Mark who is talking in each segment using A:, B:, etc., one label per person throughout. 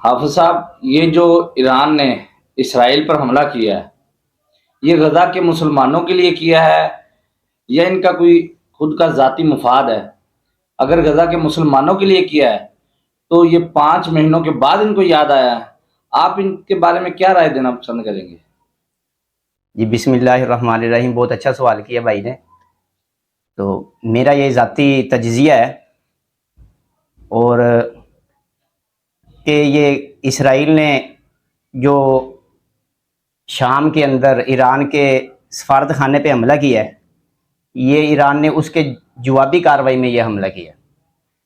A: حافظ صاحب، یہ جو ایران نے اسرائیل پر حملہ کیا ہے، یہ غزہ کے مسلمانوں کے لیے کیا ہے یا ان کا کوئی خود کا ذاتی مفاد ہے؟ اگر غزہ کے مسلمانوں کے لیے کیا ہے تو یہ 5 مہینوں کے بعد ان کو یاد آیا ہے، آپ ان کے بارے میں کیا رائے دینا پسند کریں گے؟
B: جی بسم اللہ الرحمن الرحیم، بہت اچھا سوال کیا بھائی نے۔ تو میرا یہ ذاتی تجزیہ ہے اور کہ یہ اسرائیل نے جو شام کے اندر ایران کے سفارت خانے پہ حملہ کیا ہے، یہ ایران نے اس کے جوابی کارروائی میں یہ حملہ کیا،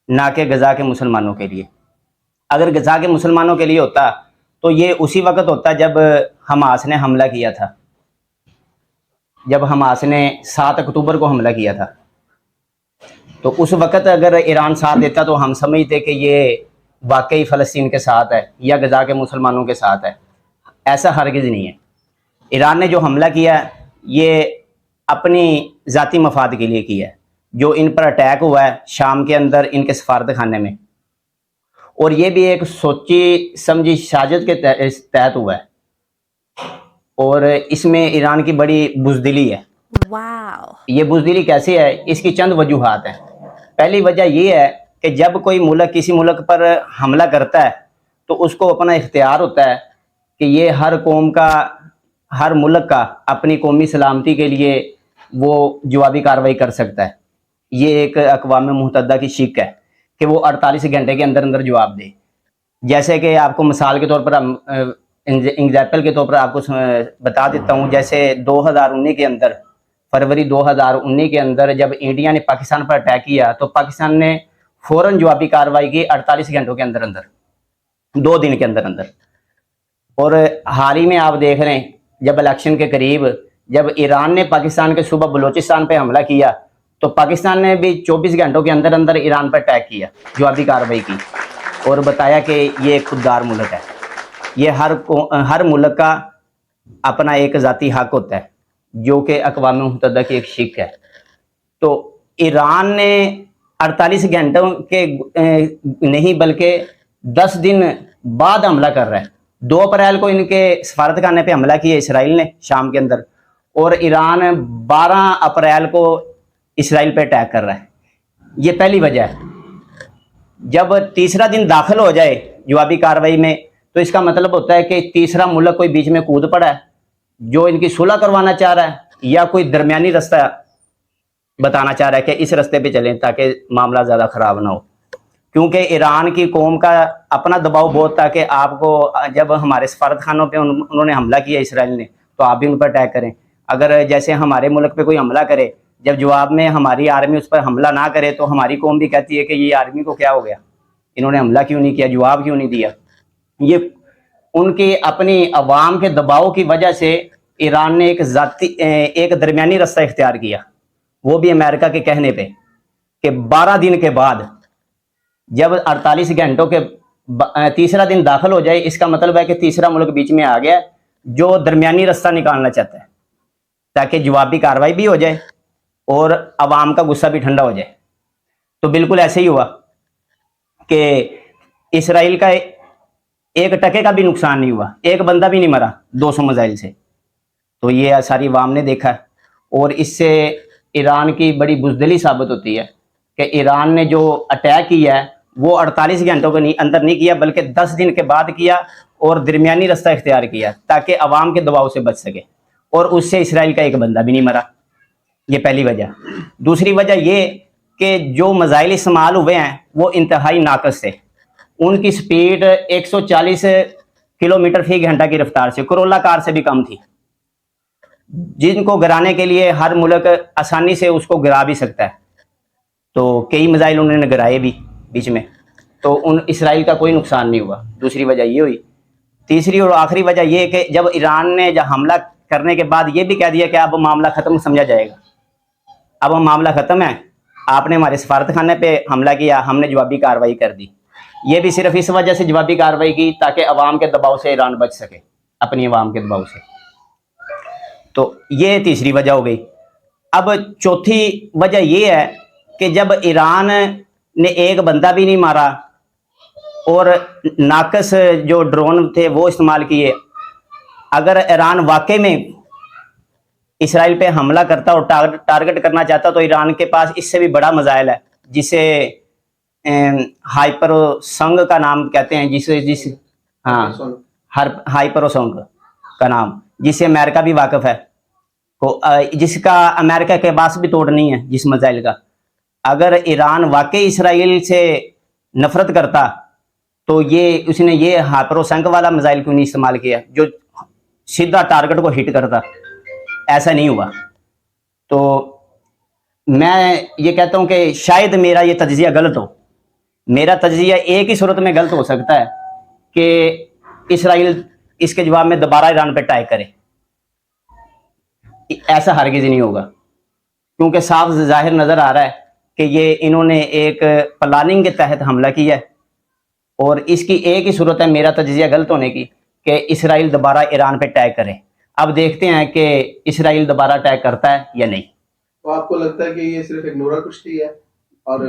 B: نہ کہ غزہ کے مسلمانوں کے لیے۔ اگر غزہ کے مسلمانوں کے لیے ہوتا تو یہ اسی وقت ہوتا جب حماس نے حملہ کیا تھا، جب حماس نے 7 اکتوبر کو حملہ کیا تھا۔ تو اس وقت اگر ایران ساتھ دیتا تو ہم سمجھتے کہ یہ واقعی فلسطین کے ساتھ ہے یا غزہ کے مسلمانوں کے ساتھ ہے۔ ایسا ہرگز نہیں ہے۔ ایران نے جو حملہ کیا ہے یہ اپنی ذاتی مفاد کے لیے کیا ہے، جو ان پر اٹیک ہوا ہے شام کے اندر ان کے سفارت خانے میں، اور یہ بھی ایک سوچی سمجھی سازش کے تحت ہوا ہے، اور اس میں ایران کی بڑی بزدلی ہے۔ یہ بزدلی کیسے ہے؟ اس کی چند وجوہات ہیں۔ پہلی وجہ یہ ہے کہ جب کوئی ملک کسی ملک پر حملہ کرتا ہے تو اس کو اپنا اختیار ہوتا ہے کہ یہ ہر قوم کا، ہر ملک کا اپنی قومی سلامتی کے لیے وہ جوابی کارروائی کر سکتا ہے۔ یہ ایک اقوام متحدہ کی شک ہے کہ وہ 48 گھنٹے کے اندر اندر جواب دے۔ جیسے کہ آپ کو مثال کے طور پر ایگزامپل کے طور پر آپ کو بتا دیتا ہوں، جیسے 2019 کے اندر، فروری 2019 کے اندر جب انڈیا نے پاکستان پر اٹیک کیا تو پاکستان نے فوراً جوابی کارروائی کی 48 گھنٹوں کے اندر اندر، 2 دن کے اندر اندر۔ اور حال ہی میں آپ دیکھ رہے ہیں جب الیکشن کے قریب جب ایران نے پاکستان کے صوبہ بلوچستان پہ حملہ کیا تو پاکستان نے بھی 24 گھنٹوں کے اندر اندر ایران پر اٹیک کیا، جوابی کارروائی کی، اور بتایا کہ یہ ایک خوددار ملک ہے۔ یہ ہر ملک کا اپنا ایک ذاتی حق ہوتا ہے جو کہ اقوام متحدہ کی ایک شک ہے۔ تو ایران نے 48 گھنٹوں کے نہیں بلکہ 10 دن بعد حملہ کر رہا ہے۔ 2 اپریل کو ان کے سفارت خانے پہ حملہ کیا اسرائیل نے شام کے اندر، اور ایران 12 اپریل کو اسرائیل پہ اٹیک کر رہا ہے۔ یہ پہلی وجہ ہے۔ جب تیسرا دن داخل ہو جائے جوابی کارروائی میں تو اس کا مطلب ہوتا ہے کہ تیسرا ملک کوئی بیچ میں کود پڑا ہے جو ان کی صلح کروانا چاہ رہا ہے، یا کوئی درمیانی رستہ بتانا چاہ رہا ہے کہ اس رستے پہ چلیں تاکہ معاملہ زیادہ خراب نہ ہو۔ کیونکہ ایران کی قوم کا اپنا دباؤ بہت تھا کہ آپ کو جب ہمارے سفارت خانوں پہ انہوں نے حملہ کیا اسرائیل نے تو آپ بھی ان پر اٹیک کریں۔ اگر جیسے ہمارے ملک پہ کوئی حملہ کرے، جب جواب میں ہماری آرمی اس پر حملہ نہ کرے تو ہماری قوم بھی کہتی ہے کہ یہ آرمی کو کیا ہو گیا، انہوں نے حملہ کیوں نہیں کیا، جواب کیوں نہیں دیا۔ یہ ان کی اپنی عوام کے دباؤ کی وجہ سے ایران نے ایک درمیانی رستہ اختیار کیا، وہ بھی امریکہ کے کہنے پہ، کہ 12 دن کے بعد جب 48 گھنٹوں کے تیسرا دن داخل ہو جائے، اس کا مطلب ہے کہ تیسرا ملک بیچ میں آ گیا جو درمیانی رستہ نکالنا چاہتا ہے تاکہ جوابی کارروائی بھی ہو جائے اور عوام کا غصہ بھی ٹھنڈا ہو جائے۔ تو بالکل ایسے ہی ہوا کہ اسرائیل کا ایک ٹکے کا بھی نقصان نہیں ہوا، ایک بندہ بھی نہیں مرا 200 میزائل سے۔ تو یہ ساری عوام نے دیکھا ہے، اور اس سے ایران کی بڑی بزدلی ثابت ہوتی ہے کہ ایران نے جو اٹیک کیا ہے وہ 48 گھنٹوں کے اندر نہیں کیا بلکہ 10 دن کے بعد کیا، اور درمیانی رستہ اختیار کیا تاکہ عوام کے دباؤ سے بچ سکے، اور اس سے اسرائیل کا ایک بندہ بھی نہیں مرا۔ یہ پہلی وجہ۔ دوسری وجہ یہ کہ جو میزائل استعمال ہوئے ہیں وہ انتہائی ناقص تھے۔ ان کی سپیڈ 140 کلومیٹر فی گھنٹہ کی رفتار سے، کرولا کار سے بھی کم تھی، جن کو گرانے کے لیے ہر ملک آسانی سے اس کو گرا بھی سکتا ہے۔ تو کئی میزائل انہوں نے گرائے بھی بیچ میں، تو اسرائیل کا کوئی نقصان نہیں ہوا۔ دوسری وجہ یہ ہوئی۔ تیسری اور آخری وجہ یہ کہ جب ایران نے حملہ کرنے کے بعد یہ بھی کہہ دیا کہ اب معاملہ ختم سمجھا جائے گا، اب معاملہ ختم ہے، آپ نے ہمارے سفارت خانے پہ حملہ کیا، ہم نے جوابی کارروائی کر دی۔ یہ بھی صرف اس وجہ سے جوابی کارروائی کی تاکہ عوام کے دباؤ سے ایران بچ سکے، اپنی عوام کے دباؤ سے۔ تو یہ تیسری وجہ ہو گئی۔ اب چوتھی وجہ یہ ہے کہ جب ایران نے ایک بندہ بھی نہیں مارا اور ناقص جو ڈرون تھے وہ استعمال کیے. اگر ایران واقعی میں اسرائیل پہ حملہ کرتا اور ٹارگٹ کرنا چاہتا تو ایران کے پاس اس سے بھی بڑا میزائل ہے جسے ہائپرسونگ کا نام کہتے ہیں, ہائپرسونگ کا نام, جس سے امریکہ بھی واقف ہے, جس کا امریکہ کے پاس بھی توڑ نہیں ہے جس میزائل کا. اگر ایران واقعی اسرائیل سے نفرت کرتا تو اس نے یہ ہائپرسونگ والا میزائل کیوں نہیں استعمال کیا جو سیدھا ٹارگٹ کو ہٹ کرتا. ایسا نہیں ہوا. تو میں یہ کہتا ہوں کہ شاید میرا یہ تجزیہ غلط ہو. میرا تجزیہ ایک ہی صورت میں غلط ہو سکتا ہے کہ اسرائیل اس کے جواب میں دوبارہ ایران پہ اٹیک کرے. ایسا ہرگز نہیں ہوگا, کیونکہ صاف ظاہر نظر آ رہا ہے کہ یہ انہوں نے ایک پلاننگ کے تحت حملہ کیا ہے, اور اس کی ایک ہی صورت ہے میرا تجزیہ غلط ہونے کی کہ اسرائیل دوبارہ ایران پہ اٹیک کرے. اب دیکھتے ہیں کہ اسرائیل دوبارہ اٹیک کرتا ہے یا نہیں.
C: تو آپ کو لگتا ہے کہ یہ صرف ایک نورا کشتی ہے اور